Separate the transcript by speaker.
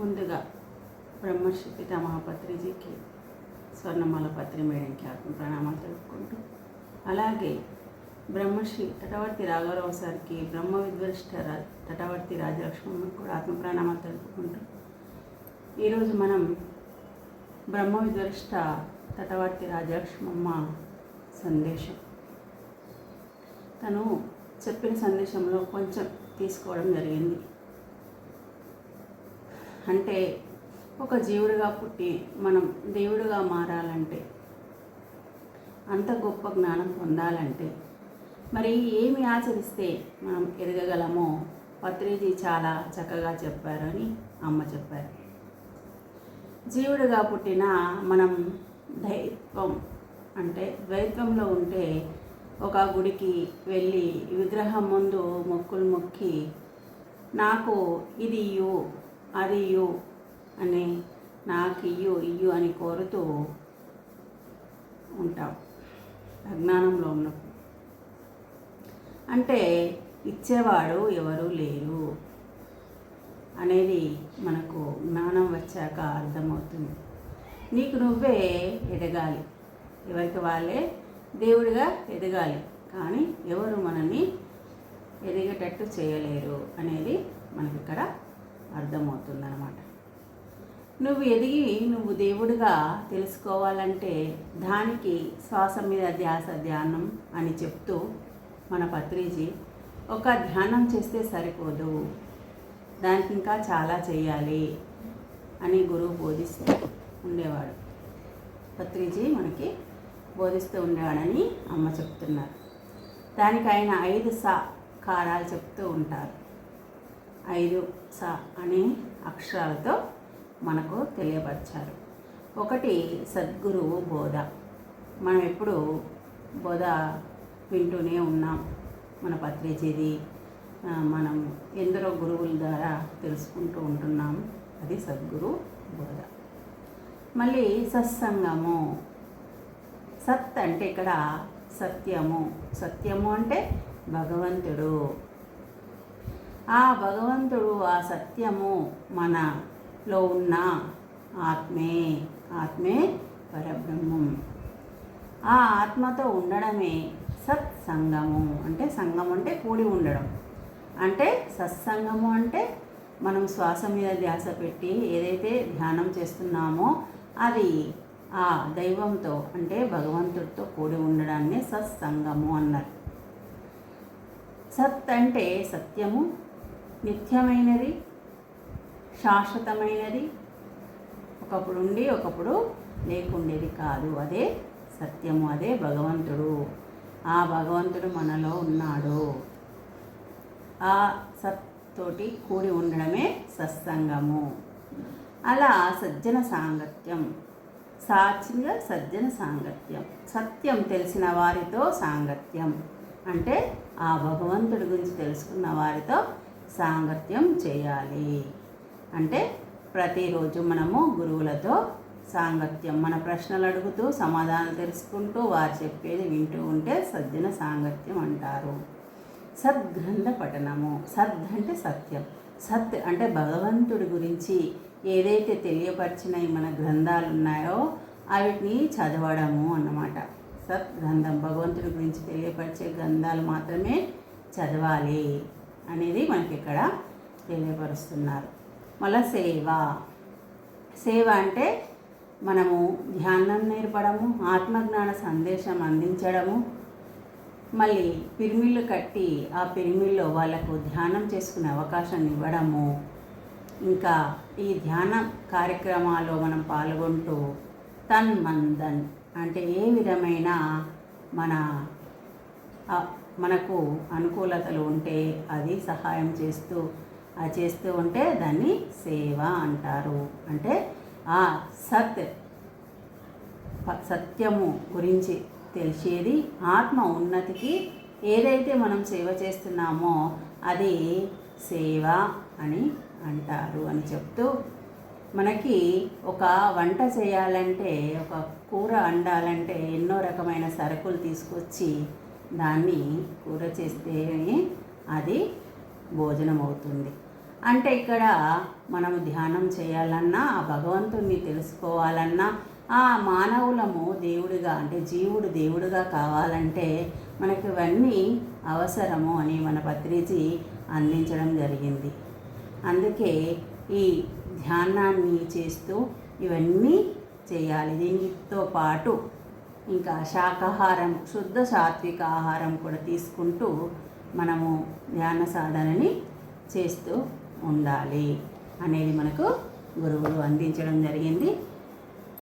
Speaker 1: ముందుగా బ్రహ్మర్షి పితామహ పత్రిజీకి, స్వర్ణమాల పత్రి మేడంకి ఆత్మ ప్రణామాలు తెలుపుకుంటూ, అలాగే బ్రహ్మర్షి తటవర్తి రాఘవరావు సార్కి, బ్రహ్మ విద్వరిష్ట తటవర్తి రాజలక్ష్మమ్మకి కూడా ఆత్మ ప్రణామాలు తెలుపుకుంటూ, ఈరోజు మనం బ్రహ్మ విద్వరిష్ట తటవర్తి రాజలక్ష్మమ్మ సందేశం, తను చెప్పిన సందేశంలో కొంచెం తీసుకోవడం జరిగింది. అంటే ఒక జీవుడిగా పుట్టి మనం దేవుడిగా మారాలంటే, అంత గొప్ప జ్ఞానం పొందాలంటే మరి ఏమి ఆచరిస్తే మనం ఎదగగలమో పత్రిజీ చాలా చక్కగా చెప్పారని అమ్మ చెప్పారు. జీవుడిగా పుట్టిన మనం ద్వైత్వంలో ఉంటే ఒక గుడికి వెళ్ళి విగ్రహం ముందు మొక్కులు మొక్కి నాకు ఇది ఇయ్యు అది ఇయ్యు అని, నాకు ఇయ్యు అని కోరుతూ ఉంటాం అజ్ఞానంలో ఉన్నప్పుడు. అంటే ఇచ్చేవాడు ఎవరు లేరు అనేది మనకు జ్ఞానం వచ్చాక అర్థమవుతుంది. నీకు నువ్వే ఎదగాలి, ఎవరికి వాళ్ళే దేవుడిగా ఎదగాలి, కానీ ఎవరు మనల్ని ఎదిగేటట్టు చేయలేరు అనేది మనకి ఇక్కడ అర్థమవుతుందన్నమాట. నువ్వు ఎదిగి నువ్వు దేవుడిగా తెలుసుకోవాలంటే దానికి శ్వాస మీద ధ్యానం అని చెప్తూ మన పత్రిజీ, ఒక ధ్యానం చేస్తే సరిపోదు, దానికి ఇంకా చాలా చేయాలి అని గురువు బోధిస్తూ ఉండేవాడు. పత్రిజీ మనకి బోధిస్తూ ఉండేవాడని అమ్మ చెప్తున్నారు. దానికి ఆయన 5 సాకారాలు చెప్తూ ఉంటారు. 5 సా అనే అక్షరాలతో మనకు తెలియపరిచారు. ఒకటి సద్గురువు బోధ. మనం ఎప్పుడు బోధ వింటూనే ఉన్నాం. మన పత్రిజీది మనం ఎందరో గురువుల ద్వారా తెలుసుకుంటూ ఉంటున్నాం. అది సద్గురు బోధ. మళ్ళీ సత్సంగము. సత్ అంటే ఇక్కడ సత్యము. సత్యము అంటే భగవంతుడు. ఆ భగవంతుడు, ఆ సత్యము మనలో ఉన్న ఆత్మే పరబ్రహ్మం. ఆ ఆత్మతో ఉండడమే సత్సంగము. అంటే సంగం అంటే కూడి ఉండడం. అంటే సత్సంగము అంటే మనం శ్వాస మీద ధ్యాస పెట్టి ఏదైతే ధ్యానం చేస్తున్నామో అది ఆ దైవంతో అంటే భగవంతుడితో కూడి ఉండడాన్ని సత్సంగము అన్నారు. సత్ అంటే సత్యము, నిత్యమైనది, శాశ్వతమైనది, ఒకప్పుడు ఉండి ఒకప్పుడు లేకుండేది కాదు. అదే సత్యము, అదే భగవంతుడు. ఆ భగవంతుడు మనలో ఉన్నాడు. ఆ సత్ తోటి కూడి ఉండడమే సత్సంగము. అలా సజ్జన సాంగత్యం, సాక్షిగా సజ్జన సాంగత్యం, సత్యం తెలిసిన వారితో సాంగత్యం అంటే ఆ భగవంతుడి గురించి తెలుసుకున్న వారితో సాంగత్యం చేయాలి. అంటే ప్రతిరోజు మనము గురువులతో సాంగత్యం, మన ప్రశ్నలు అడుగుతూ సమాధానం తెలుసుకుంటూ వారు చెప్పేది వింటూ ఉంటే సజ్జన సాంగత్యం అంటారు. సద్గ్రంథ పఠనము. సద్ అంటే సత్యం, సత్ అంటే భగవంతుడి గురించి ఏదైతే తెలియపరిచినవి మన గ్రంథాలు ఉన్నాయో వాటిని చదవడము అన్నమాట. సద్గ్రంథం, భగవంతుడి గురించి తెలియపరిచే గ్రంథాలు మాత్రమే చదవాలి అనేది మనకి ఇక్కడ తెలియపరుస్తున్నారు. మళ్ళీ సేవ అంటే మనము ధ్యానం నేర్పడము, ఆత్మజ్ఞాన సందేశం అందించడము, మళ్ళీ పిరిమిళ్ళు కట్టి ఆ పిరిమిల్లో వాళ్ళకు ధ్యానం చేసుకునే అవకాశాన్ని ఇవ్వడము, ఇంకా ఈ ధ్యాన కార్యక్రమాల్లో మనం పాల్గొంటూ తన్మందన్ అంటే ఏ విధమైన మనకు అనుకూలతలు ఉంటే అది సహాయం చేస్తూ ఉంటే దాన్ని సేవ అంటారు. అంటే ఆ సత్యము గురించి తెలిసేది, ఆత్మ ఉన్నతికి ఏదైతే మనం సేవ చేస్తున్నామో అది సేవ అని అంటారు అని చెప్తూ, మనకి ఒక వంట చేయాలంటే, ఒక కూర వండాలంటే ఎన్నో రకమైన సరుకులు తీసుకొచ్చి దాన్ని కూర చేస్తే అది భోజనం అవుతుంది. అంటే ఇక్కడ మనము ధ్యానం చేయాలన్నా, ఆ భగవంతుణ్ణి తెలుసుకోవాలన్నా, ఆ మానవులము దేవుడిగా అంటే జీవుడు దేవుడిగా కావాలంటే మనకి ఇవన్నీ అవసరము అని మన పత్రిజీ అందించడం జరిగింది. అందుకే ఈ ధ్యానాన్ని చేస్తూ ఇవన్నీ చేయాలి. దీనితో పాటు ఇంకా శాకాహారం, శుద్ధ సాత్విక ఆహారం కూడా తీసుకుంటూ మనము ధ్యాన సాధనని చేస్తూ ఉండాలి అనేది మనకు గురువులు అందించడం జరిగింది.